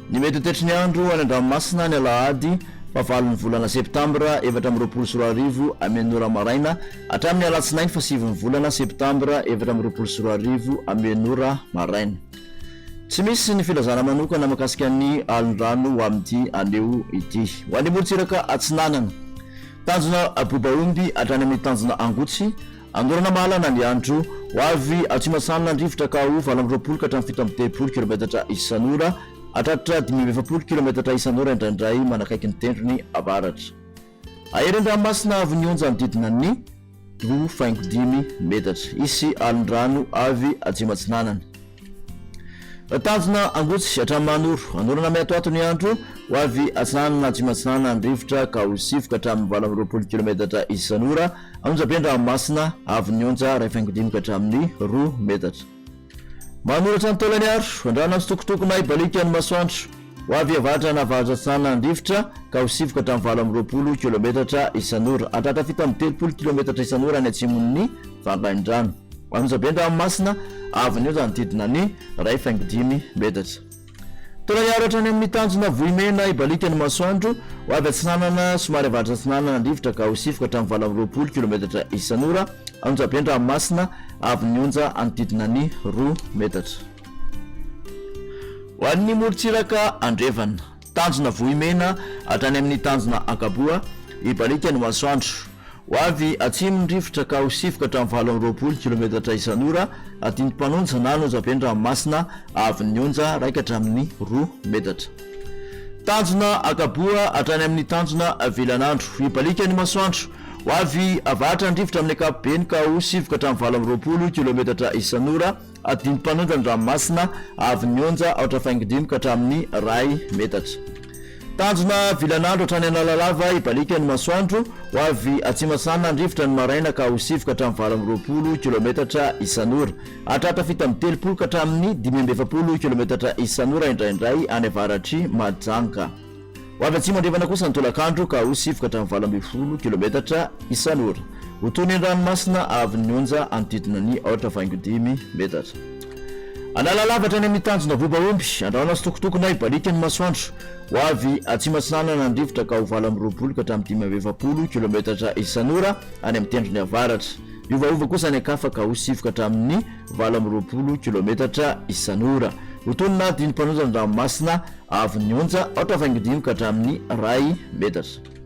Ny mety tetry ny andro any Andranomasina ny Alahady fahavalon'ny volana septambra 2024 amin'ny ora maraina hatramin'ny alatsinainy fasivy volana septambra 2024 amin'ny ora maraina. Tsy misy ny filazana manokana mahakasika ny alondrano ho amin'ity aneo ity. Ho an'ny morontsiraka Atsinanana, tanjona Bobaomby hatrany amin'ny tanjona Angotsy, andorana malana ny andro ho avy Atsimasanana andrivotra ka ho 20 ka hatramin'ny 70 km isan'ora, atratra 570 km isan'ora indraindray manakaiky ny tendrony avaratra. Ahery Andranomasina avy nionja mididina ny 2.5 metatra. Isy alondrano avy Atsimatsinanana. Tanjona Angotsy hatramin'ny Manoro, andorana miatoato ny andro ho avy Atsinanana Atsimatsinanana andrivotra ka ho 7 ka hatramin'ny 20 km isan'ora, anonjabe Andranomasina avy nionja 2.5 ka hatramin'ny 2 metatra. Manoratra ny taolany aro, andrano sitokotokona ibalika ny masoandro ho avy avaratra na avaratra Atsinanana andrivotra ka ho 7 ka hatramin'ny 20 km isan'ora, atratra fita amin'ny 30 km isan'ora ny atsimon'ny vangain-drano. Anonjabe Andranomasina avy nionja nodidina ny 2.5 metatra. Taolany aro hatrany amin'ny tanjona Vohimena ibalika ny masoandro ho avy Atsinanana somary avaratra Atsinanana andrivotra ka ho 7 ka hatramin'ny 20 km isan'ora, anonjabe Andranomasina avy nionja anodidina ny 2 metatra. Ho an'ny morontsiraka Andrevana, tanjona Vohimena hatrany amin'ny tanjona Ankaboa ibalika ny masoandro ho avy atsimo ndrivotra ka ho 7 ka hatramin'ny 20 km isan'ora, adiny mpanonja na anonjabe Andranomasina avy nionja 1 ka hatramin'ny 2 metatra. Tanjona Ankaboa hatrany amin'ny tanjona Vilanandro ibalika ny masoandro ho avy avaratra andrivotra amin'ny ankapobeny ka ho 7 ka hatramin'ny 20 km isan'ora, adiny mpanonja Andranomasina avy nionja 2.5 ka hatramin'ny 1 metatra. Tanjona Vilanandro hatrany Analalava ibalika ny masoandro ho avy Atsimasanana andrivotra ny maraina ka ho 7 ka hatramin'ny 20 km isan'ora, atratra fita amin'ny 30 ka hatramin'ny 570 km isan'ora indraindray any avaratry Majanga. Ho avy atsimo andrevana kosa ny tolakandro ka ho 7 ka hatramin'ny 20 km isan'ora. Ho toy ny Andranomasina avy nionja anodidina ny 2.5 metatra. Analalava hatrany amin'ny tanjona Bobaomby, andrano sitokotokona ibalika ny masoandro ho avy Atsimatsinanana andrivotra ka ho 20 ka hatramin'ny 570 km isan'ora any amin'ny tendrony avaratra. Iovaova kosa ny ankafa ka ho 7 ka hatramin'ny 20 km isan'ora. Ho toy ny adiny mpanonja Andranomasina avy nionja 2.5 ka hatramin'ny 1 metatra.